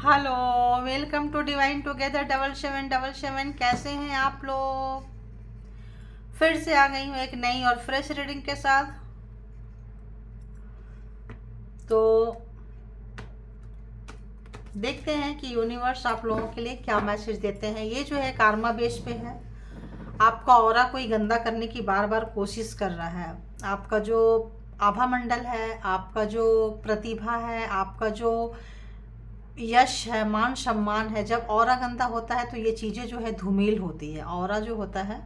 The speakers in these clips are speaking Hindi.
Hello, welcome to divine together 7777। कैसे हैं आप लोग? फिर से आ गई हूँ एक नई और फ्रेश रीडिंग के साथ। तो देखते हैं कि यूनिवर्स आप लोगों के लिए क्या मैसेज देते हैं। ये जो है कार्मा बेस पे है। आपका ऑरा कोई गंदा करने की बार बार कोशिश कर रहा है। आपका जो आभा मंडल है, आपका जो प्रतिभा है, आपका जो यश है, मान सम्मान है, जब ऑरा गंदा होता है तो ये चीज़ें जो है धूमिल होती है। ऑरा जो होता है,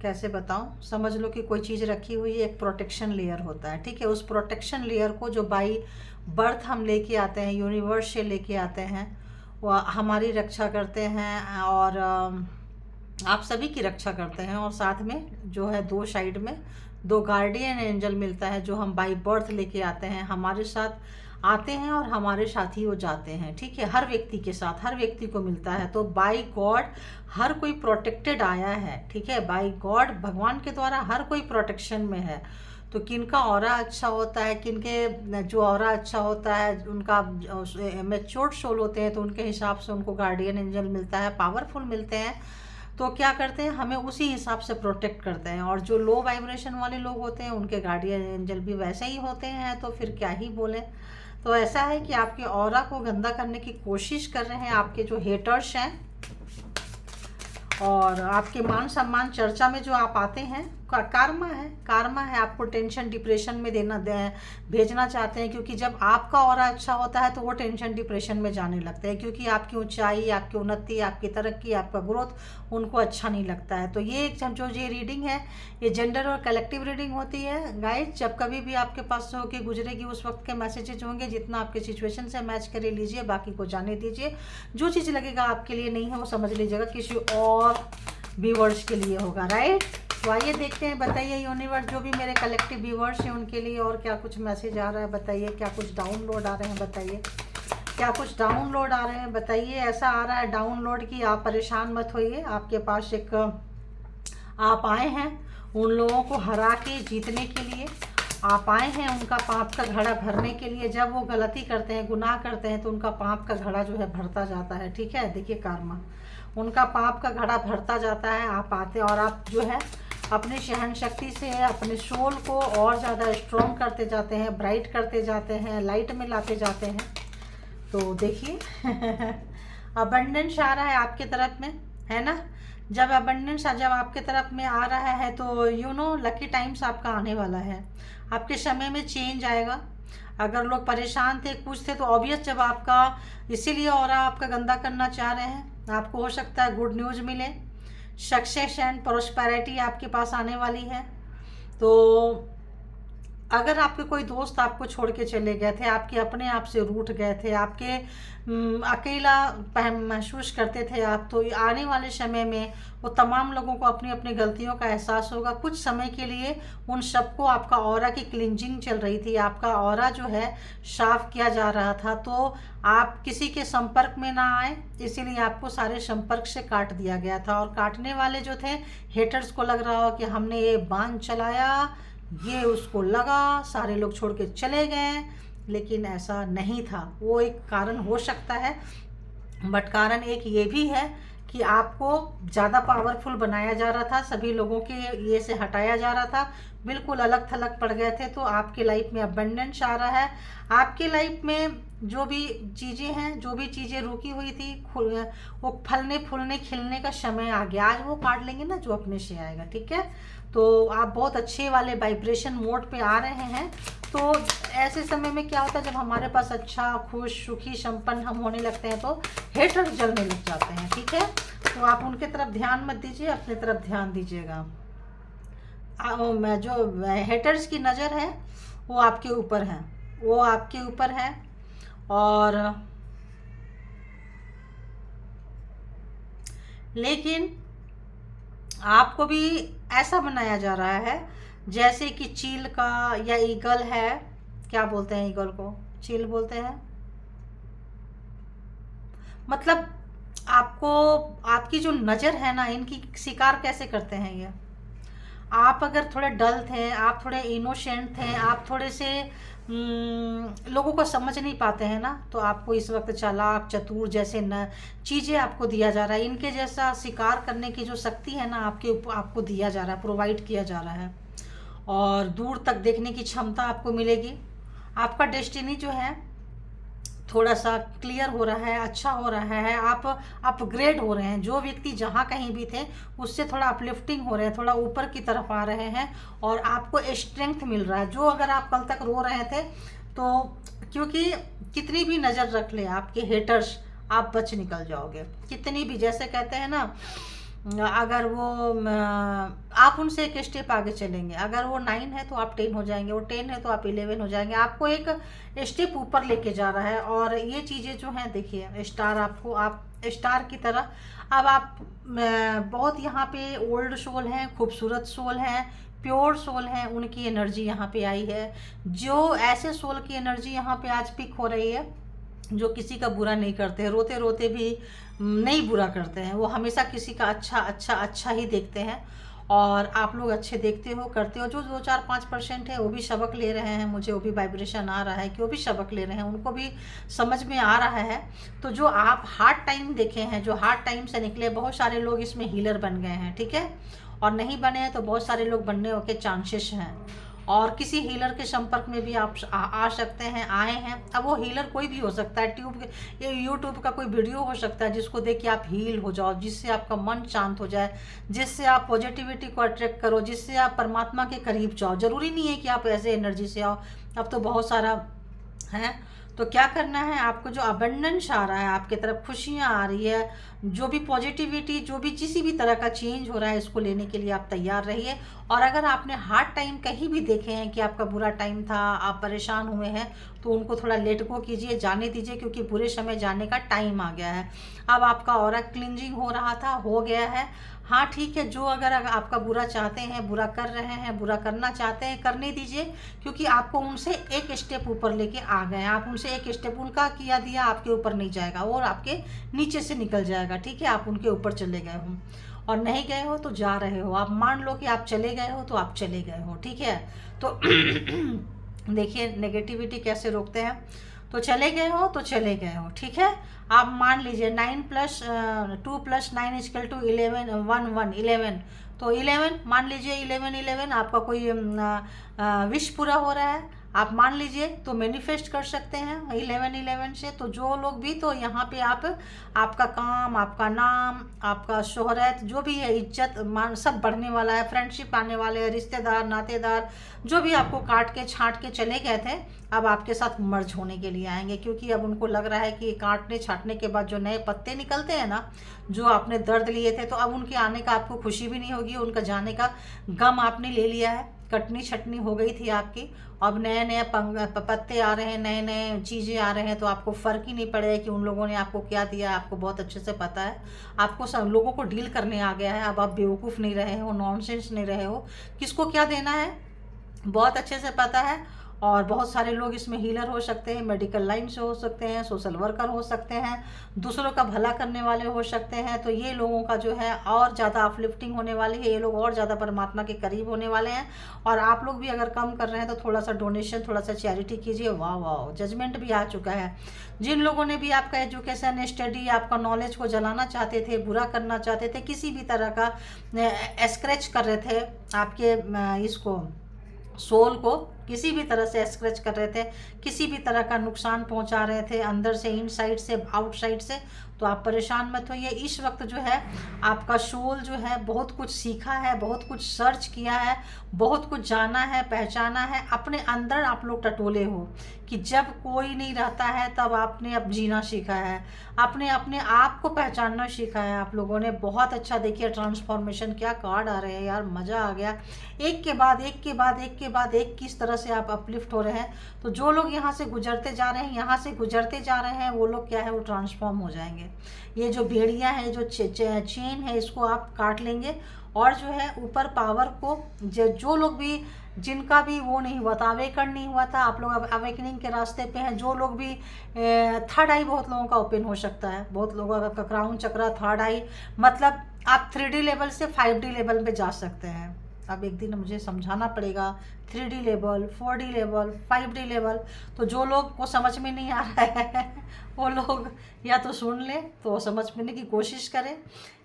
कैसे बताऊं, समझ लो कि कोई चीज़ रखी हुई है, एक प्रोटेक्शन लेयर होता है। ठीक है, उस प्रोटेक्शन लेयर को जो बाई बर्थ हम लेके आते हैं, यूनिवर्स से लेके आते हैं, वो हमारी रक्षा करते हैं और आप सभी की रक्षा करते हैं। और साथ में जो है दो साइड में दो गार्डियन एंजल मिलता है जो हम बाई बर्थ लेके आते हैं, हमारे साथ आते हैं और हमारे साथ ही वो जाते हैं। ठीक है, हर व्यक्ति के साथ, हर व्यक्ति को मिलता है। तो बाई गॉड हर कोई प्रोटेक्टेड आया है। ठीक है, बाई गॉड भगवान के द्वारा हर कोई प्रोटेक्शन में है। तो किनका ऑरा अच्छा होता है, किनके जो ऑरा अच्छा होता है, उनका मैच्योर्ड सोल होते हैं, तो उनके हिसाब से उनको गार्डियन एंजल मिलता है, पावरफुल मिलते हैं। तो क्या करते हैं, हमें उसी हिसाब से प्रोटेक्ट करते हैं। और जो लो वाइब्रेशन वाले लोग होते हैं उनके गार्डियन एंजल भी वैसे ही होते हैं, तो फिर क्या ही बोले। तो ऐसा है कि आपके ऑरा को गंदा करने की कोशिश कर रहे हैं आपके जो हेटर्स हैं, और आपके मान सम्मान चर्चा में जो आप आते हैं, कार्मा है। कार्मा है, आपको टेंशन डिप्रेशन में भेजना चाहते हैं, क्योंकि जब आपका ऑरा अच्छा होता है तो वो टेंशन डिप्रेशन में जाने लगते हैं, क्योंकि आपकी ऊंचाई, आपकी उन्नति, आपकी तरक्की, आपका ग्रोथ उनको अच्छा नहीं लगता है। तो ये जो ये रीडिंग है, ये जेंडर और कलेक्टिव रीडिंग होती है गाइज। जब कभी भी आपके पास से होके गुजरेगी उस वक्त के मैसेजेज होंगे, जितना आपके सिचुएशन से मैच करे लीजिए, बाकी को जाने दीजिए। जो चीज़ लगेगा आपके लिए नहीं है वो समझ लीजिएगा किसी और व्यूवर्स के लिए होगा, राइट। तो आइए देखते हैं, बताइए यूनिवर्स जो भी मेरे कलेक्टिव व्यूवर्स हैं उनके लिए और क्या कुछ मैसेज आ रहा है, बताइए। क्या कुछ डाउनलोड आ रहे हैं, बताइए। क्या कुछ डाउनलोड आ रहे हैं, बताइए। ऐसा आ रहा है डाउनलोड कि आप परेशान मत होइए, आपके पास एक आप आए हैं उन लोगों को हरा के जीतने के लिए। आप आए हैं उनका पाप का घड़ा भरने के लिए। जब वो गलती करते हैं, गुनाह करते हैं, तो उनका पाप का घड़ा जो है भरता जाता है। ठीक है, देखिए कार्मा, उनका पाप का घड़ा भरता जाता है। आप आते और आप जो है अपनी सहन शक्ति से अपने सोल को और ज़्यादा स्ट्रॉन्ग करते जाते हैं, ब्राइट करते जाते हैं, लाइट में लाते जाते हैं। तो देखिए अबंडेंस आ रहा है आपके तरफ में, है ना। जब अबंडेंस जब आपके तरफ में आ रहा है तो यू नो लकी टाइम्स आपका आने वाला है। आपके समय में चेंज आएगा। अगर लोग परेशान थे, कुछ थे, तो ऑब्वियस जब आपका इसीलिए और आपका गंदा करना चाह रहे हैं, आपको हो सकता है गुड न्यूज़ मिले, सक्सेस एंड प्रोस्पेरिटी आपके पास आने वाली है। तो अगर आपके कोई दोस्त आपको छोड़ के चले गए थे, आपके अपने आप से रूठ गए थे, आपके अकेला महसूस करते थे आप, तो आने वाले समय में वो तमाम लोगों को अपनी अपनी गलतियों का एहसास होगा। कुछ समय के लिए उन सबको आपका ऑरा की क्लिंजिंग चल रही थी, आपका ऑरा जो है साफ किया जा रहा था, तो आप किसी के संपर्क में ना आए, इसीलिए आपको सारे संपर्क से काट दिया गया था। और काटने वाले जो थे, हेटर्स को लग रहा हो कि हमने ये बांध चलाया, ये उसको लगा, सारे लोग छोड़ के चले गए, लेकिन ऐसा नहीं था। वो एक कारण हो सकता है, बट कारण एक ये भी है कि आपको ज़्यादा पावरफुल बनाया जा रहा था, सभी लोगों के ये से हटाया जा रहा था, बिल्कुल अलग थलग पड़ गए थे। तो आपके लाइफ में अबंडेंस आ रहा है। आपके लाइफ में जो भी चीज़ें हैं, जो भी चीज़ें रुकी हुई थी, वो फलने फूलने खिलने का समय आ गया। आज वो काट लेंगे ना जो अपने से आएगा। ठीक है, तो आप बहुत अच्छे वाले वाइब्रेशन मोड पे आ रहे हैं। तो ऐसे समय में क्या होता है, जब हमारे पास अच्छा, खुश, सुखी, संपन्न हम होने लगते हैं तो हेटर जलने लग जाते हैं। ठीक है, तो आप उनके तरफ ध्यान मत दीजिए, अपने तरफ ध्यान दीजिएगा। जो हेटर्स की नज़र है वो आपके ऊपर है, वो आपके ऊपर है। और लेकिन आपको भी ऐसा बनाया जा रहा है जैसे कि चील का, या ईगल है, क्या बोलते हैं ईगल को, चील बोलते हैं। मतलब आपको, आपकी जो नज़र है ना, इनकी शिकार कैसे करते हैं ये, आप अगर थोड़े डल थे, आप थोड़े इनोसेंट थे, आप थोड़े से लोगों को समझ नहीं पाते हैं ना, तो आपको इस वक्त चालाक चतुर जैसे न चीज़ें आपको दिया जा रहा है, इनके जैसा शिकार करने की जो शक्ति है ना आपको दिया जा रहा है, प्रोवाइड किया जा रहा है। और दूर तक देखने की क्षमता आपको मिलेगी। आपका डेस्टिनी जो है थोड़ा सा क्लियर हो रहा है, अच्छा हो रहा है, आप अपग्रेड हो रहे हैं। जो व्यक्ति जहाँ कहीं भी थे उससे थोड़ा अपलिफ्टिंग हो रहे हैं, थोड़ा ऊपर की तरफ आ रहे हैं और आपको स्ट्रेंथ मिल रहा है। जो अगर आप कल तक रो रहे थे तो क्योंकि कितनी भी नज़र रख ले आपके हेटर्स, आप बच निकल जाओगे। कितनी भी, जैसे कहते हैं ना, अगर वो आप उनसे एक स्टेप आगे चलेंगे। अगर वो 9 है तो आप 10 हो जाएंगे, वो 10 है तो आप 11 हो जाएंगे। आपको एक स्टेप ऊपर लेके जा रहा है। और ये चीज़ें जो हैं, देखिए स्टार आपको, आप स्टार की तरह अब आप बहुत यहाँ पे ओल्ड सोल हैं, खूबसूरत सोल हैं, प्योर सोल हैं, उनकी एनर्जी यहाँ पे आई है। जो ऐसे सोल की एनर्जी यहाँ पे आज पिक हो रही है जो किसी का बुरा नहीं करते, रोते रोते भी नहीं बुरा करते हैं, वो हमेशा किसी का अच्छा अच्छा अच्छा ही देखते हैं। और आप लोग अच्छे देखते हो, करते हो। जो 2-4-5% है वो भी सबक ले रहे हैं, मुझे वो भी वाइब्रेशन आ रहा है कि वो भी सबक ले रहे हैं, उनको भी समझ में आ रहा है। तो जो आप हार्ड टाइम देखे हैं, जो हार्ड टाइम से निकले, बहुत सारे लोग इसमें हीलर बन गए हैं, ठीक है। और नहीं बने हैं तो बहुत सारे लोग बनने के चांसेस हैं। और किसी हीलर के संपर्क में भी आप आ सकते हैं, आए हैं। अब वो हीलर कोई भी हो सकता है, ये यूट्यूब का कोई वीडियो हो सकता है जिसको देख के आप हील हो जाओ, जिससे आपका मन शांत हो जाए, जिससे आप पॉजिटिविटी को अट्रैक्ट करो, जिससे आप परमात्मा के करीब जाओ। जरूरी नहीं है कि आप ऐसे एनर्जी से आओ, अब तो बहुत सारा है। तो क्या करना है आपको, जो अबंडेंस आ रहा है आपके तरफ, खुशियाँ आ रही है, जो भी पॉजिटिविटी, जो भी किसी भी तरह का चेंज हो रहा है, इसको लेने के लिए आप तैयार रहिए। और अगर आपने हार्ड टाइम कहीं भी देखे हैं कि आपका बुरा टाइम था, आप परेशान हुए हैं, तो उनको थोड़ा लेट गो कीजिए, जाने दीजिए, क्योंकि बुरे समय जाने का टाइम आ गया है। अब आपका ऑरा क्लिंजिंग हो रहा था, हो गया है। हाँ ठीक है, जो अगर आपका बुरा चाहते हैं, बुरा कर रहे हैं, बुरा करना चाहते हैं, करने दीजिए, क्योंकि आपको उनसे एक स्टेप ऊपर लेके आ गए हैं। आप उनसे एक स्टेप, उनका किया दिया आपके ऊपर नहीं जाएगा, और आपके नीचे से निकल जाएगा, ठीक है। आप उनके ऊपर चले गए हो, और नहीं गए हो तो जा रहे हो। आप मान लो कि आप चले गए हो तो आप चले गए हो, ठीक है। तो देखिए नेगेटिविटी कैसे रोकते हैं। तो चले गए हो तो चले गए हो, ठीक है। आप मान लीजिए 9 + 2 + 9 = 11, 1 1 11। तो 11 मान लीजिए, 11 आपका कोई विश पूरा हो रहा है, आप मान लीजिए, तो मैनिफेस्ट कर सकते हैं 11 से। तो जो लोग भी, तो यहाँ पे आप, आपका काम, आपका नाम, आपका शोहरत, जो भी है, इज्जत मान, सब बढ़ने वाला है। फ्रेंडशिप आने वाले हैं, रिश्तेदार नातेदार जो भी आपको काट के छांट के चले गए थे, अब आपके साथ मर्ज होने के लिए आएंगे। क्योंकि अब उनको लग रहा है कि काटने छाटने के बाद जो नए पत्ते निकलते हैं ना, जो आपने दर्द लिए थे, तो अब उनके आने का आपको खुशी भी नहीं होगी, उनका जाने का गम आपने ले लिया है। कटनी छटनी हो गई थी आपकी, अब नए नए पत्ते आ रहे हैं, नए नए चीज़ें आ रहे हैं, तो आपको फ़र्क ही नहीं पड़ेगा कि उन लोगों ने आपको क्या दिया। आपको बहुत अच्छे से पता है, आपको सब लोगों को डील करने आ गया है। अब आप बेवकूफ़ नहीं रहे हो, नॉनसेंस नहीं रहे हो, किसको क्या देना है बहुत अच्छे से पता है। और बहुत सारे लोग इसमें हीलर हो सकते हैं, मेडिकल लाइन से हो सकते हैं, सोशल वर्कर हो सकते हैं, दूसरों का भला करने वाले हो सकते हैं। तो ये लोगों का जो है और ज़्यादा अपलिफ्टिंग होने वाली है, ये लोग और ज़्यादा परमात्मा के करीब होने वाले हैं। और आप लोग भी अगर कम कर रहे हैं तो थोड़ा सा डोनेशन, थोड़ा सा चैरिटी कीजिए। वाह वाह, जजमेंट भी आ चुका है। जिन लोगों ने भी आपका एजुकेशन, स्टडी, आपका नॉलेज को जलाना चाहते थे, बुरा करना चाहते थे, किसी भी तरह का स्क्रैच कर रहे थे आपके इसको, सोल को किसी भी तरह से स्क्रैच कर रहे थे, किसी भी तरह का नुकसान पहुंचा रहे थे, अंदर से, इनसाइड से, आउटसाइड से, तो आप परेशान मत होइए। इस वक्त जो है आपका सोल जो है बहुत कुछ सीखा है, बहुत कुछ सर्च किया है, बहुत कुछ जाना है, पहचाना है। अपने अंदर आप लोग टटोले हो कि जब कोई नहीं रहता है तब आपने अब जीना सीखा है, अपने अपने आप को पहचानना सीखा है आप लोगों ने। बहुत अच्छा, देखिए ट्रांसफॉर्मेशन, क्या कार्ड आ रहे हैं यार, मज़ा आ गया। एक के बाद एक के बाद एक के बाद एक किस तरह से आप अपलिफ्ट हो रहे हैं। तो जो लोग यहाँ से गुजरते जा रहे हैं, यहाँ से गुजरते जा रहे हैं, वो लोग क्या है, वो ट्रांसफॉर्म हो जाएंगे। ये जो बेड़ियाँ हैं, जो चेन है, इसको आप काट लेंगे। और जो है ऊपर पावर को, जो लोग भी, जिनका भी वो नहीं हुआ था, अवेकन नहीं हुआ था, आप लोग अब अवेकनिंग के रास्ते पे हैं। जो लोग भी थर्ड आई बहुत लोगों का ओपन हो सकता है, बहुत लोगों का क्राउन चक्रा, थर्ड आई, मतलब आप 3D लेवल से 5D लेवल पे जा सकते हैं। अब एक दिन मुझे समझाना पड़ेगा 3D level, 4D level, 5D level. तो जो लोग को समझ में नहीं आ रहा है वो लोग या तो सुन ले तो समझने की कोशिश करें,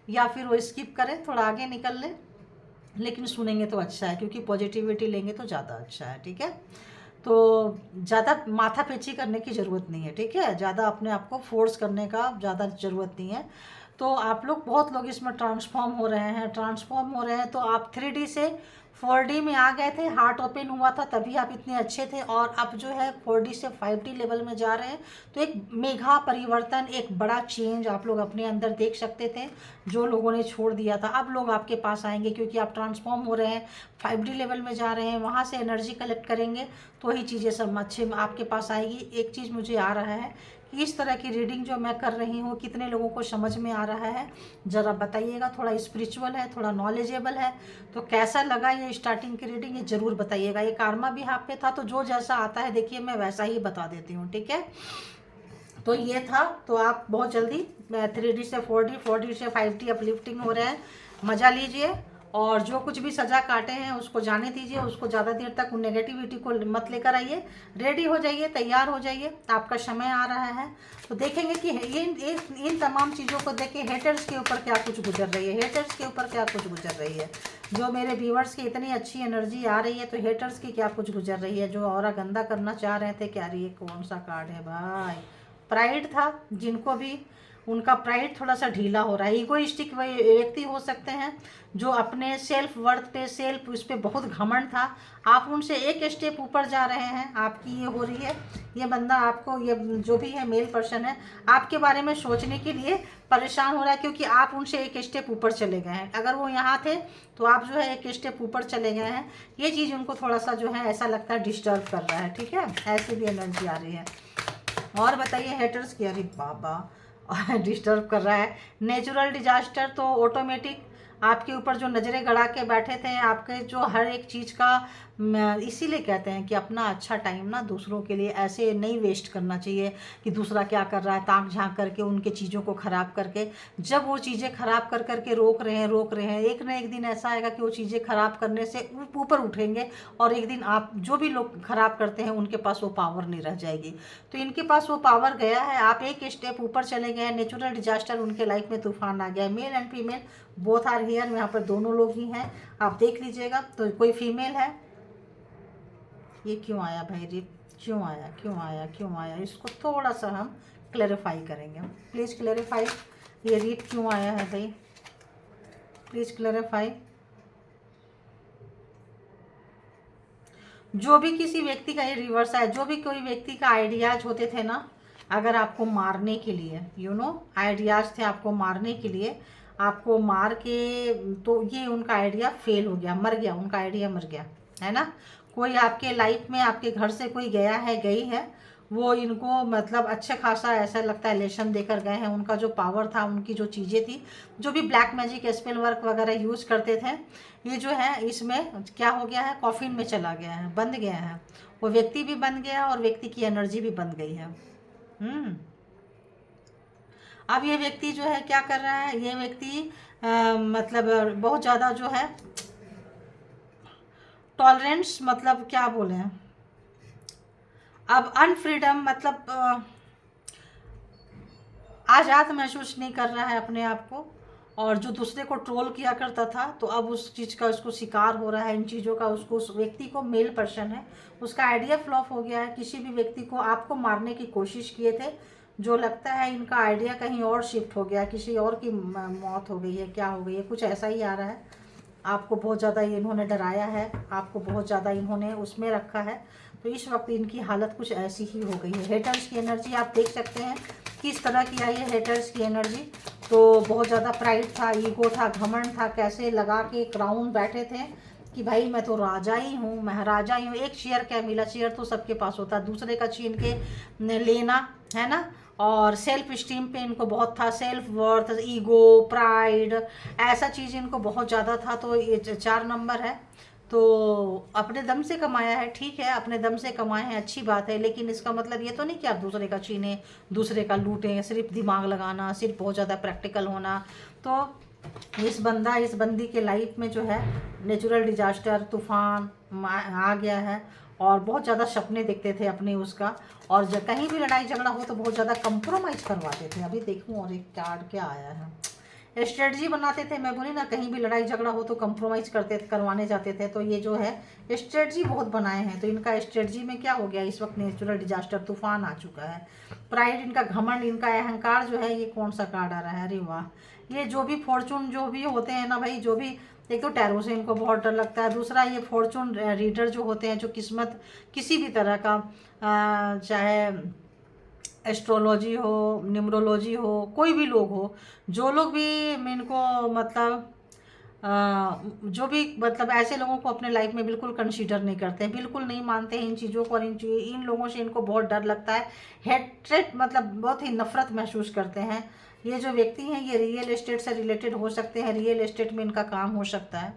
या फिर वो स्किप करें, थोड़ा आगे निकल ले, लेकिन सुनेंगे तो अच्छा है, क्योंकि पॉजिटिविटी लेंगे तो ज़्यादा अच्छा है। ठीक है, तो ज़्यादा माथापेची करने की ज़रूरत नहीं है। ठीक है, ज़्यादा अपने आप को फोर्स करने का ज़्यादा ज़रूरत नहीं है। तो आप लोग, बहुत लोग इसमें ट्रांसफॉर्म हो रहे हैं, तो आप 3D से 4D में आ गए थे, हार्ट ओपन हुआ था तभी आप इतने अच्छे थे, और अब जो है 4D से 5D लेवल में जा रहे हैं। तो एक मेगा परिवर्तन, एक बड़ा चेंज आप लोग अपने अंदर देख सकते थे, जो लोगों ने छोड़ दिया था। अब लोग आपके पास आएंगे, क्योंकि आप ट्रांसफॉर्म हो रहे हैं, 5D लेवल में जा रहे हैं, वहाँ से एनर्जी कलेक्ट करेंगे तो ही चीज़ें सब अच्छे आपके पास आएगी। एक चीज़ मुझे आ रहा है कि इस तरह की रीडिंग जो मैं कर रही हूँ कितने लोगों को समझ में आ रहा है, ज़रा बताइएगा। थोड़ा स्पिरिचुअल है, थोड़ा नॉलेजेबल है, तो कैसा लगा ये स्टार्टिंग की रीडिंग, ये ज़रूर बताइएगा। ये कार्मा भी हाथ पे था, तो जो जैसा आता है देखिए मैं वैसा ही बता देती हूँ। ठीक है, तो ये था। तो आप बहुत जल्दी 3D से 4D, 4D से 5D अपलिफ्टिंग हो रहे हैं, मज़ा लीजिए, और जो कुछ भी सजा काटे हैं उसको जाने दीजिए, उसको ज़्यादा देर तक उन नेगेटिविटी को मत लेकर आइए। रेडी हो जाइए, तैयार हो जाइए, आपका समय आ रहा है। तो देखेंगे कि इन तमाम चीज़ों को देखिए, हेटर्स के ऊपर क्या कुछ गुजर रही है, हेटर्स के ऊपर क्या कुछ गुजर रही है। जो मेरे व्यूअर्स की इतनी अच्छी एनर्जी आ रही है, तो हेटर्स की क्या कुछ गुजर रही है, जो और गंदा करना चाह रहे थे। क्या रही है, कौन सा कार्ड है भाई, प्राइड था, जिनको भी उनका प्राइड थोड़ा सा ढीला हो रहा है। ईगोइस्टिक व्यक्ति हो सकते हैं, जो अपने सेल्फ वर्थ पे, सेल्फ उस पर बहुत घमंड था, आप उनसे एक स्टेप ऊपर जा रहे हैं, आपकी ये हो रही है। ये बंदा आपको, ये जो भी है मेल पर्सन है, आपके बारे में सोचने के लिए परेशान हो रहा है, क्योंकि आप उनसे एक स्टेप ऊपर चले गए हैं। अगर वो यहाँ थे तो आप जो है एक स्टेप ऊपर चले गए हैं। ये चीज़ उनको थोड़ा सा जो है ऐसा लगता है डिस्टर्ब कर रहा है। ठीक है, ऐसी भी एनर्जी आ रही है। और बताइए हेटर्स की, अरे बाबा डिस्टर्ब कर रहा है। नेचुरल डिजास्टर, तो ऑटोमेटिक आपके ऊपर जो नज़रें गड़ा के बैठे थे, आपके जो हर एक चीज़ का, इसीलिए कहते हैं कि अपना अच्छा टाइम ना दूसरों के लिए ऐसे नहीं वेस्ट करना चाहिए कि दूसरा क्या कर रहा है ताक झांक करके उनके चीज़ों को ख़राब करके। जब वो चीज़ें ख़राब कर करके रोक रहे हैं, एक ना एक दिन ऐसा आएगा कि वो चीज़ें ख़राब करने से ऊपर उठेंगे, और एक दिन आप जो भी लोग ख़राब करते हैं उनके पास वो पावर नहीं रह जाएगी। तो इनके पास वो पावर गया है, आप एक स्टेप ऊपर चले गए हैं। नेचुरल डिजास्टर, उनके लाइफ में तूफान आ गया है। Male and female both are here, यहाँ पर दोनों लोग ही हैं, आप देख लीजिएगा। तो कोई फीमेल है, ये क्यों आया भाई रिप, क्यों आया, इसको थोड़ा सा हम क्लैरिफाई करेंगे। प्लीज़ क्लैरिफाई, ये रिप क्यों आया है भाई, प्लीज़ क्लैरिफाई। जो भी किसी व्यक्ति का ये रिवर्स है, जो भी कोई व्यक्ति का आइडियाज होते थे ना, अगर आपको मारने के लिए, आइडियाज थे आपको मारने के लिए, आपको मार के, तो ये उनका आइडिया फेल हो गया, मर गया, उनका आइडिया मर गया, है ना। कोई आपके लाइफ में, आपके घर से कोई गया है, गई है, वो इनको मतलब अच्छे खासा ऐसा लगता है लेसन देकर गए हैं। उनका जो पावर था, उनकी जो चीज़ें थी, जो भी ब्लैक मैजिक, स्पेल वर्क वगैरह यूज़ करते थे, ये जो है इसमें क्या हो गया है, कॉफिन में चला गया है, बंद गया है। वो व्यक्ति भी बंद गया और व्यक्ति की एनर्जी भी बंद गई है। अब ये व्यक्ति जो है क्या कर रहा है, ये व्यक्ति मतलब बहुत ज़्यादा जो है टॉलरेंस, मतलब क्या बोले, अब अनफ्रीडम, मतलब आज़ाद महसूस नहीं कर रहा है अपने आप को। और जो दूसरे को ट्रोल किया करता था, तो अब उस चीज़ का उसको शिकार हो रहा है, इन चीज़ों का उसको, उस व्यक्ति को, मेल पर्सन है, उसका आइडिया फ्लॉप हो गया है। किसी भी व्यक्ति को आपको मारने की कोशिश किए थे, जो लगता है इनका आइडिया कहीं और शिफ्ट हो गया, किसी और की मौत हो गई है, क्या हो गई है, कुछ ऐसा ही आ रहा है। आपको बहुत ज़्यादा इन्होंने डराया है, आपको बहुत ज़्यादा इन्होंने उसमें रखा है, तो इस वक्त इनकी हालत कुछ ऐसी ही हो गई है। हेटर्स की एनर्जी आप देख सकते हैं किस तरह की आई है हेटर्स की एनर्जी। तो बहुत ज़्यादा प्राइड था, ईगो था, घमंड था, कैसे लगा के क्राउन बैठे थे कि भाई मैं तो राजा ही हूँ, महाराजा ही हूँ। एक शेयर क्या मिला, शेयर तो सबके पास होता है, दूसरे का छीन के लेना, है ना। और सेल्फ स्टीम पे इनको बहुत था, सेल्फ वर्थ, ईगो, प्राइड, ऐसा चीज़ इनको बहुत ज़्यादा था। तो ये 4 नंबर है। तो अपने दम से कमाया है, ठीक है, अपने दम से कमाए हैं, अच्छी बात है, लेकिन इसका मतलब ये तो नहीं कि आप दूसरे का छीनें, दूसरे का लूटें। सिर्फ दिमाग लगाना, सिर्फ बहुत ज़्यादा प्रैक्टिकल होना, तो इस बंदी के लाइफ में जो है नेचुरल डिजास्टर, तूफान आ गया है और बहुत ज़्यादा सपने देखते थे अपने उसका, और जब कहीं भी लड़ाई झगड़ा हो तो बहुत ज़्यादा कंप्रोमाइज़ करवाते थे। अभी देखूँ और एक कार्ड क्या आया है, स्ट्रेटजी बनाते थे। मैं बोली ना, कहीं भी लड़ाई झगड़ा हो तो कंप्रोमाइज़ करवाने जाते थे। तो ये जो है स्ट्रेटजी बहुत बनाए हैं। तो इनका स्ट्रेटजी में क्या हो गया, इस वक्त नेचुरल डिजास्टर, तूफान आ चुका है। प्राइड, इनका घमंड, इनका अहंकार जो है, ये कौन सा कार्ड आ रहा है, अरे वाह, ये जो भी फॉर्चून जो भी होते हैं ना भाई, जो भी, एक तो टैरो से इनको बहुत डर लगता है, दूसरा ये फॉर्चून रीडर जो होते हैं, जो किस्मत किसी भी तरह का चाहे एस्ट्रोलॉजी हो, न्यूमरोलॉजी हो, कोई भी लोग हो, जो लोग भी इनको मतलब जो भी मतलब ऐसे लोगों को अपने लाइफ में बिल्कुल कंसीडर नहीं करते हैं, बिल्कुल नहीं मानते हैं इन चीज़ों को, और इन लोगों से इनको बहुत डर लगता है, हेट्रेट मतलब बहुत ही नफरत महसूस करते हैं। ये जो व्यक्ति हैं ये रियल एस्टेट से रिलेटेड हो सकते हैं, रियल एस्टेट में इनका काम हो सकता है,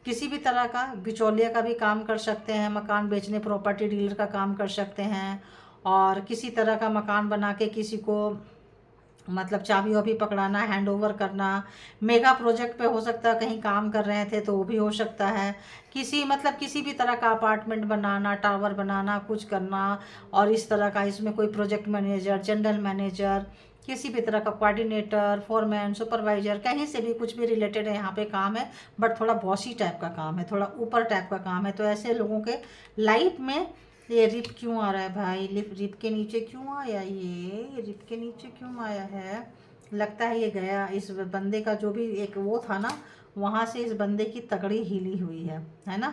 किसी भी तरह का बिचौलिया का भी काम कर सकते हैं, मकान बेचने, प्रॉपर्टी डीलर का काम कर सकते हैं, और किसी तरह का मकान बना के किसी को मतलब चाबी वाबी पकड़ाना, हैंड ओवर करना, मेगा प्रोजेक्ट पे हो सकता है कहीं काम कर रहे थे तो वो भी हो सकता है, किसी भी तरह का अपार्टमेंट बनाना, टावर बनाना, कुछ करना, और इस तरह का इसमें कोई प्रोजेक्ट मैनेजर, जनरल मैनेजर, किसी भी तरह का कोऑर्डिनेटर, फोरमैन, सुपरवाइजर, कहीं से भी कुछ भी रिलेटेड है यहाँ पे काम है, बट थोड़ा बॉसी टाइप का काम है, थोड़ा ऊपर टाइप का काम है। तो ऐसे लोगों के लाइफ में ये रिप क्यों आ रहा है भाई, रिप के नीचे क्यों आया, ये रिप के नीचे क्यों आया है, लगता है ये गया, इस बंदे का जो भी एक वो था ना, वहाँ से इस बंदे की तगड़ी हिली हुई है ना,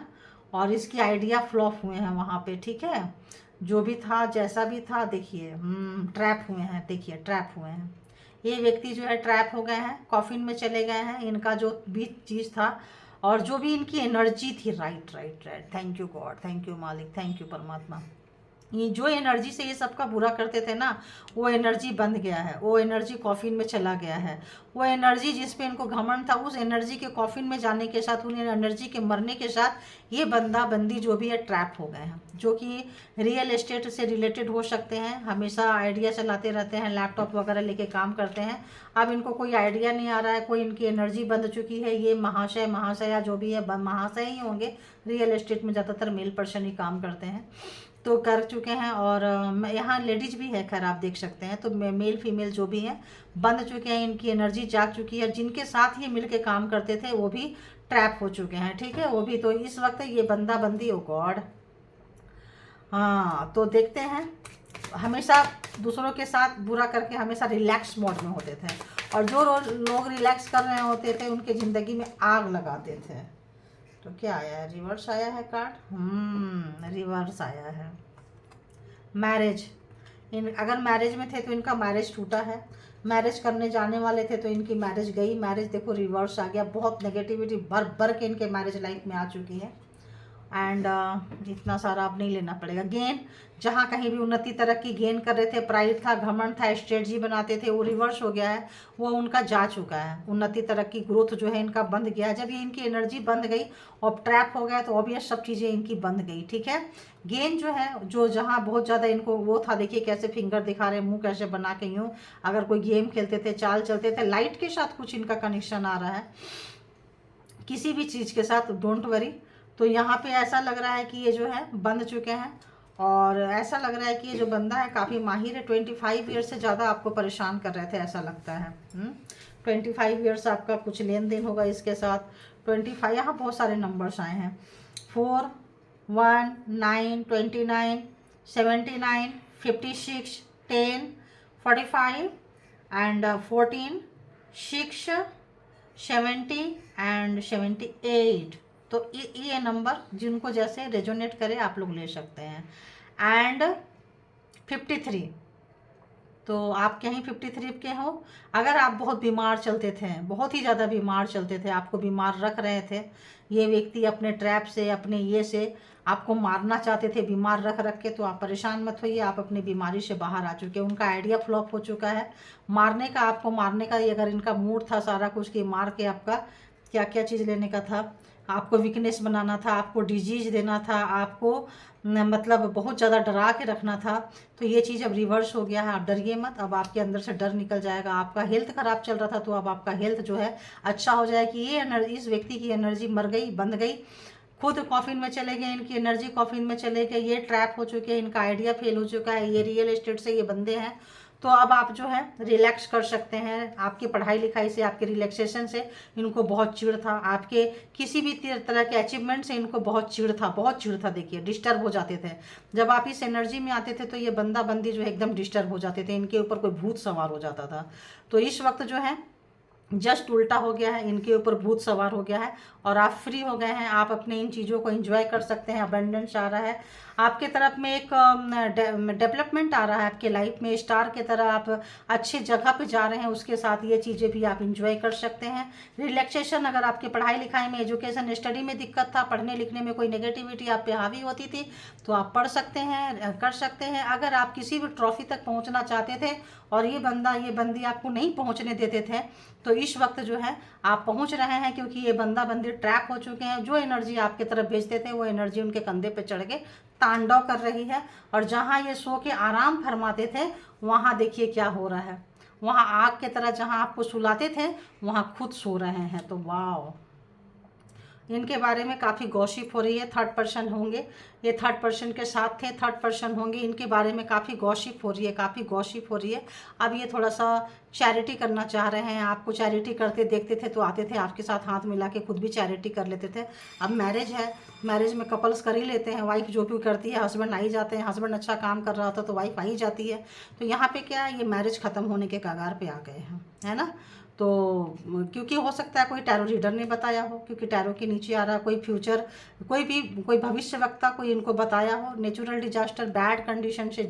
और इसकी आइडिया फ्लॉप हुए हैं वहाँ पे, ठीक है, जो भी था जैसा भी था, देखिए ट्रैप हुए हैं, देखिए ट्रैप हुए हैं, ये व्यक्ति जो है ट्रैप हो गए हैं, कॉफिन में चले गए हैं, इनका जो भी चीज़ था और जो भी इनकी एनर्जी थी, right right right, thank you God, thank you मालिक, थैंक यू परमात्मा, ये जो एनर्जी से ये सबका बुरा करते थे ना, वो एनर्जी बंद गया है, वो एनर्जी कॉफिन में चला गया है, वो एनर्जी जिस पे इनको घमंड था, उस एनर्जी के कॉफिन में जाने के साथ, उन एनर्जी के मरने के साथ ये बंदी जो भी है ट्रैप हो गए हैं, जो कि रियल एस्टेट से रिलेटेड हो सकते हैं, हमेशा आइडिया चलाते रहते हैं, लैपटॉप वगैरह लेके काम करते हैं, अब इनको कोई आइडिया नहीं आ रहा है, कोई इनकी एनर्जी बंद चुकी है, ये महाशया जो भी है, महाशय ही होंगे, रियल एस्टेट में ज़्यादातर मेल पर्सन ही काम करते हैं, तो कर चुके हैं, और यहाँ लेडीज भी है, खैर आप देख सकते हैं, तो मेल फीमेल जो भी हैं बंद चुके हैं, इनकी एनर्जी जाग चुकी है, जिनके साथ ये मिल के काम करते थे वो भी ट्रैप हो चुके हैं, ठीक है, वो भी, तो इस वक्त ये बंदी, ओ गॉड, हाँ, तो देखते हैं, हमेशा दूसरों के साथ बुरा करके हमेशा रिलैक्स मोड में होते थे, और जो लोग रिलैक्स कर रहे होते थे उनके ज़िंदगी में आग लगाते थे। तो क्या आया है, रिवर्स आया है कार्ड, रिवर्स आया है, मैरिज, अगर मैरिज में थे तो इनका मैरिज टूटा है, मैरिज करने जाने वाले थे तो इनकी मैरिज गई, मैरिज देखो रिवर्स आ गया, बहुत नेगेटिविटी भर के इनके मैरिज लाइफ में आ चुकी है, एंड इतना सारा अब नहीं लेना पड़ेगा। गेन, जहाँ कहीं भी उन्नति तरक्की गेन कर रहे थे, प्राइड था, घमंड था, स्ट्रेटजी बनाते थे, वो रिवर्स हो गया है, वो उनका जा चुका है, उन्नति तरक्की ग्रोथ जो है इनका बंद गया। जब ये इनकी एनर्जी बंद गई और ट्रैप हो गया तो ऑब्वियस सब चीज़ें इनकी बंद गई, ठीक है। गेन जो है, जो जहाँ बहुत ज़्यादा इनको वो था, देखिए कैसे फिंगर दिखा रहे हैं, मुँह कैसे बना के यूँ, अगर कोई गेम खेलते थे, चाल चलते थे, लाइट के साथ कुछ इनका कनेक्शन आ रहा है, किसी भी चीज़ के साथ, डोंट वरी। तो यहाँ पे ऐसा लग रहा है कि ये जो है बंद चुके हैं, और ऐसा लग रहा है कि ये जो बंदा है काफ़ी माहिर है, 25 ईयर से ज़्यादा आपको परेशान कर रहे थे, ऐसा लगता है। 25 ईयर्स आपका कुछ लेन देन होगा इसके साथ। 25, यहाँ बहुत सारे नंबर्स आए हैं, 4, 1, 9, 29, 79, 56, 10, 45 एंड 14, 6, 70 एंड 78। तो ये नंबर जिनको जैसे रेजोनेट करे आप लोग ले सकते हैं। एंड 53, तो आप कहीं 53 के हो, अगर आप बहुत बीमार चलते थे, बहुत ही ज़्यादा बीमार चलते थे, आपको बीमार रख रहे थे ये व्यक्ति अपने ट्रैप से, अपने ये से आपको मारना चाहते थे बीमार रख के, तो आप परेशान मत होइए, आप अपनी बीमारी से बाहर आ चुके हैं, उनका आइडिया फ्लॉप हो चुका है मारने का, आपको मारने का। ये अगर इनका मूड था सारा कुछ कि मार के आपका क्या क्या चीज़ लेने का था, आपको वीकनेस बनाना था, आपको डिजीज देना था, आपको मतलब बहुत ज़्यादा डरा के रखना था। तो ये चीज़ अब रिवर्स हो गया है। आप डरिए मत, अब आपके अंदर से डर निकल जाएगा। आपका हेल्थ ख़राब चल रहा था तो अब आपका हेल्थ जो है अच्छा हो जाएगा कि ये एनर्जी, इस व्यक्ति की एनर्जी मर गई, बंद गई, खुद कॉफिन में चले गए, इनकी एनर्जी कॉफिन में चले गए, ये ट्रैप हो चुके हैं, इनका आइडिया फेल हो चुका है, ये रियल एस्टेट से ये बंदे हैं। तो अब आप जो है रिलैक्स कर सकते हैं। आपकी पढ़ाई लिखाई से, आपके रिलैक्सेशन से इनको बहुत चिढ़ था, आपके किसी भी तरह के अचीवमेंट से इनको बहुत चिढ़ था, बहुत चिढ़ था। देखिए डिस्टर्ब हो जाते थे जब आप इस एनर्जी में आते थे, तो ये बंदा बंदी जो है एकदम डिस्टर्ब हो जाते थे, इनके ऊपर कोई भूत सवार हो जाता था। तो इस वक्त जो है जस्ट उल्टा हो गया है, इनके ऊपर भूत सवार हो गया है और आप फ्री हो गए हैं। आप अपने इन चीज़ों को एंजॉय कर सकते हैं। अबंडेंस आ रहा है आपके तरफ में, एक डेवलपमेंट आ रहा है आपके लाइफ में, स्टार की तरह आप अच्छी जगह पे जा रहे हैं। उसके साथ ये चीज़ें भी आप इंजॉय कर सकते हैं। रिलैक्सेशन, अगर आपकी पढ़ाई लिखाई में, एजुकेशन स्टडी में दिक्कत था, पढ़ने लिखने में कोई नेगेटिविटी आप पे हावी होती थी, तो आप पढ़ सकते हैं, कर सकते हैं। अगर आप किसी भी ट्रॉफी तक पहुंचना चाहते थे और ये बंदा ये बंदी आपको नहीं पहुंचने देते थे, तो इस वक्त जो है आप पहुंच रहे हैं, क्योंकि ये बंदा बंदी ट्रैप हो चुके हैं। जो एनर्जी आपके तरफ भेजते थे वो एनर्जी उनके कंधे पे चढ़ के तांडव कर रही है। और जहां ये सो के आराम फरमाते थे, वहां देखिए क्या हो रहा है। वहां आग के तरह जहां आपको सुलाते थे, वहां खुद सो रहे हैं। तो वाह, इनके बारे में काफ़ी गॉसिप हो रही है। थर्ड पर्सन होंगे, ये थर्ड पर्सन के साथ थे, थर्ड पर्सन होंगे, इनके बारे में काफ़ी गॉसिप हो रही है, काफ़ी गॉसिप हो रही है। अब ये थोड़ा सा चैरिटी करना चाह रहे हैं। आपको चैरिटी करते देखते थे तो आते थे आपके साथ हाथ मिला के, खुद भी चैरिटी कर लेते थे। अब मैरिज है, मैरिज में कपल्स कर ही लेते हैं, वाइफ जो भी करती है, हस्बैंड आ ही जाते हैं। हस्बैंड अच्छा काम कर रहा होता तो वाइफ आ ही जाती है। तो यहाँ पे क्या है, ये मैरिज ख़त्म होने के कगार पे आ गए हैं, है ना। तो क्योंकि हो सकता है कोई टैरो रीडर ने बताया हो, क्योंकि टैरो के नीचे आ रहा है कोई फ्यूचर, कोई भविष्यवक्ता कोई इनको बताया हो। नेचुरल डिजास्टर, बैड कंडीशन से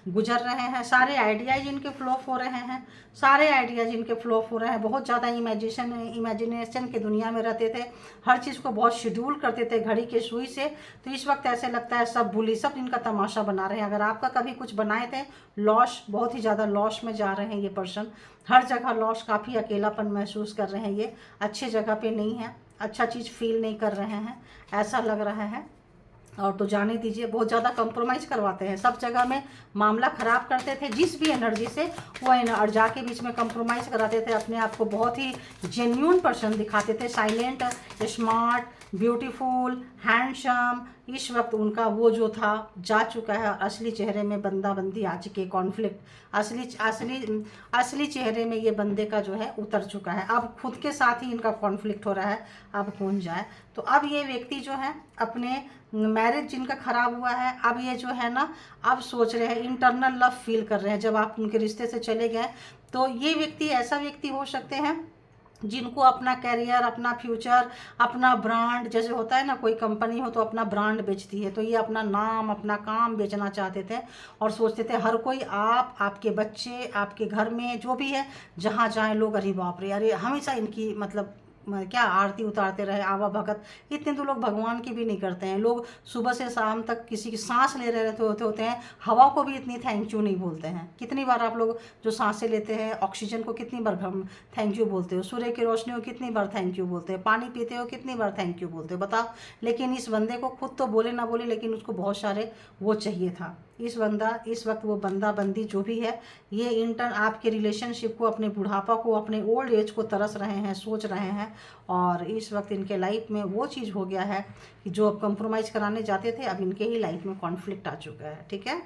गुजर रहे हैं। सारे आइडियाज इनके फ्लो हो रहे हैं, सारे आइडियाज इनके फ्लो हो रहे हैं। बहुत ज़्यादा इमेजिनेशन की दुनिया में रहते थे, हर चीज़ को बहुत शेड्यूल करते थे घड़ी के सुई से। तो इस वक्त ऐसे लगता है सब भूली, सब इनका तमाशा बना रहे हैं। अगर आपका कभी कुछ बनाए थे, लॉस, बहुत ही ज़्यादा लॉस में जा रहे हैं ये पर्सन, हर जगह लॉस, काफ़ी अकेलापन महसूस कर रहे हैं। ये अच्छी जगह पे नहीं है, अच्छा चीज़ फील नहीं कर रहे हैं, ऐसा लग रहा है। और तो जाने दीजिए, बहुत ज़्यादा कंप्रोमाइज करवाते हैं, सब जगह में मामला ख़राब करते थे जिस भी एनर्जी से वो और जाके बीच में कंप्रोमाइज़ कराते थे। अपने आप को बहुत ही जेन्यून पर्सन दिखाते थे, साइलेंट, स्मार्ट, ब्यूटीफुल, हैंडसम। इस वक्त उनका वो जो था जा चुका है और असली चेहरे में बंदा बंदी आ चुके, कॉन्फ्लिक्ट असली चेहरे में ये बंदे का जो है उतर चुका है। अब खुद के साथ ही इनका कॉन्फ्लिक्ट हो रहा है, अब कौन जाए। तो अब ये व्यक्ति जो है अपने मैरिज जिनका खराब हुआ है, अब ये जो है ना, अब सोच रहे हैं, इंटरनल लव फील कर रहे हैं। जब आप उनके रिश्ते से चले गए, तो ये व्यक्ति ऐसा व्यक्ति हो सकते हैं जिनको अपना कैरियर, अपना फ्यूचर, अपना ब्रांड, जैसे होता है ना कोई कंपनी हो तो अपना ब्रांड बेचती है, तो ये अपना नाम, अपना काम बेचना चाहते थे और सोचते थे हर कोई, आप, आपके बच्चे, आपके घर में जो भी है, जहाँ जाए लोग अरे बाप रे, अरे हमेशा इनकी मतलब क्या आरती उतारते रहे, आवा भगत। इतने तो लोग भगवान की भी नहीं करते हैं। लोग सुबह से शाम तक किसी की सांस ले रहे होते हैं, हवा को भी इतनी थैंक यू नहीं बोलते हैं। कितनी बार आप लोग जो सांसें लेते हैं, ऑक्सीजन को कितनी बार हम थैंक यू बोलते हो, सूर्य की रोशनी को कितनी बार थैंक यू बोलते हो, पानी पीते हो कितनी बार थैंक यू बोलते हो, बताओ। लेकिन इस बंदे को खुद तो बोले ना बोले, लेकिन उसको बहुत सारे वो चाहिए था। इस वक्त वो बंदा बंदी जो भी है, ये आपके रिलेशनशिप को, अपने बुढ़ापा को, अपने ओल्ड एज को तरस रहे हैं, सोच रहे हैं। और इस वक्त इनके लाइफ में वो चीज़ हो गया है कि जो अब कंप्रोमाइज़ कराने जाते थे, अब इनके ही लाइफ में कॉन्फ्लिक्ट आ चुका है। ठीक है,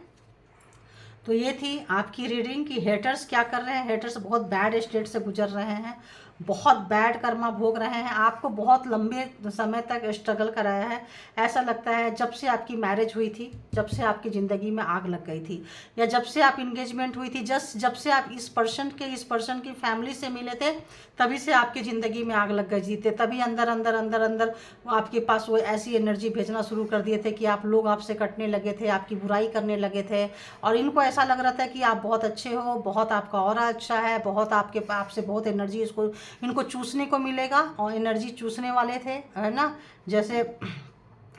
तो ये थी आपकी रीडिंग कि हेटर्स क्या कर रहे हैं। हेटर्स बहुत बैड स्टेट से गुजर रहे हैं, बहुत बैड कर्मा भोग रहे हैं, आपको बहुत लंबे समय तक स्ट्रगल कराया है। ऐसा लगता है जब से आपकी मैरिज हुई थी, जब से आपकी ज़िंदगी में आग लग गई थी, या जब से आप इंगेजमेंट हुई थी, जब से आप इस पर्सन की फैमिली से मिले थे, तभी से आपकी ज़िंदगी में आग लग गई थी। तभी अंदर अंदर अंदर अंदर आपके पास वो ऐसी एनर्जी भेजना शुरू कर दिए थे कि आप लोग आपसे कटने लगे थे, आपकी बुराई करने लगे थे। और इनको ऐसा लग रहा था कि आप बहुत अच्छे हो, बहुत आपका ऑरा अच्छा है, बहुत आपसे बहुत एनर्जी इनको चूसने को मिलेगा, और एनर्जी चूसने वाले थे, है ना। जैसे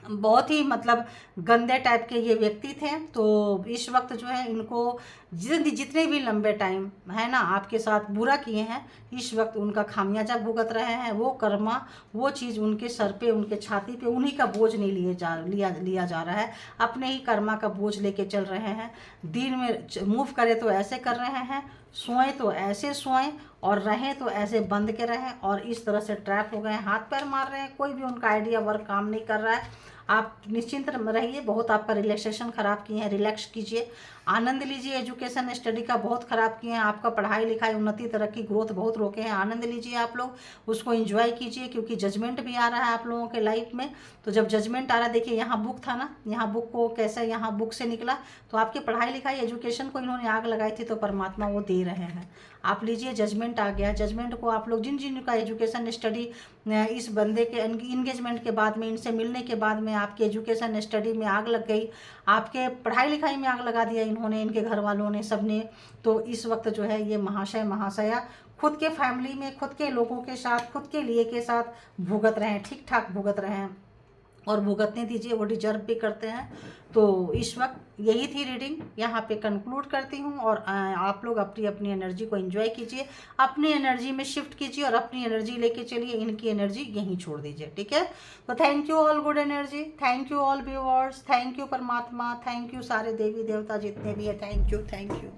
बहुत ही मतलब गंदे टाइप के ये व्यक्ति थे। तो इस वक्त जो है इनको जितने भी लंबे टाइम है ना आपके साथ बुरा किए हैं, इस वक्त उनका खामियाजा भुगत रहे हैं। वो कर्मा, वो चीज़ उनके सर पे, उनके छाती पे, उन्हीं का बोझ नहीं लिया जा रहा है, अपने ही कर्मा का बोझ लेके चल रहे हैं। दिन में मूव करे तो ऐसे कर रहे हैं, सोएं तो ऐसे सोएं, और रहें तो ऐसे बंद के रहें, और इस तरह से ट्रैप हो गए हैं, हाथ पैर मार रहे हैं, कोई भी उनका आइडिया वर्क काम नहीं कर रहा है। आप निश्चिंत रहिए, बहुत आपका रिलैक्सेशन ख़राब किए हैं, रिलैक्स कीजिए, आनंद लीजिए। एजुकेशन स्टडी का बहुत ख़राब किए हैं, आपका पढ़ाई लिखाई उन्नति तरक्की ग्रोथ बहुत रोके हैं। आनंद लीजिए आप लोग, उसको एंजॉय कीजिए, क्योंकि जजमेंट भी आ रहा है आप लोगों के लाइफ में। तो जब जजमेंट आ रहा है, देखिए यहाँ बुक था ना, यहाँ बुक को कैसे यहाँ बुक से निकला, तो आपकी पढ़ाई लिखाई एजुकेशन को इन्होंने आग लगाई थी, तो परमात्मा वो दे रहे हैं। आप लीजिए, जजमेंट आ गया। जजमेंट को आप लोग जिन का एजुकेशन स्टडी इस बंदे के इंगेजमेंट के बाद में, इनसे मिलने के बाद में आपके एजुकेशन स्टडी में आग लग गई, आपके पढ़ाई लिखाई में आग लगा दिया इन्होंने, इनके घर वालों ने, सबने। तो इस वक्त जो है ये महाशय महाशया खुद के फैमिली में, खुद के लोगों के साथ, खुद के लिए के साथ भुगत रहे हैं, ठीक ठाक भुगत रहे हैं, और भुगतने दीजिए, वो डिजर्व भी करते हैं। तो इस वक्त यही थी रीडिंग, यहाँ पे कंक्लूड करती हूँ। और आप लोग अपनी अपनी एनर्जी को एंजॉय कीजिए, अपनी एनर्जी में शिफ्ट कीजिए, और अपनी एनर्जी लेके चलिए, इनकी एनर्जी यहीं छोड़ दीजिए, ठीक है। तो thank you all good energy, thank you all viewers, thank you परमात्मा, थैंक यू सारे देवी देवता जितने भी है, थैंक यू, थैंक यू।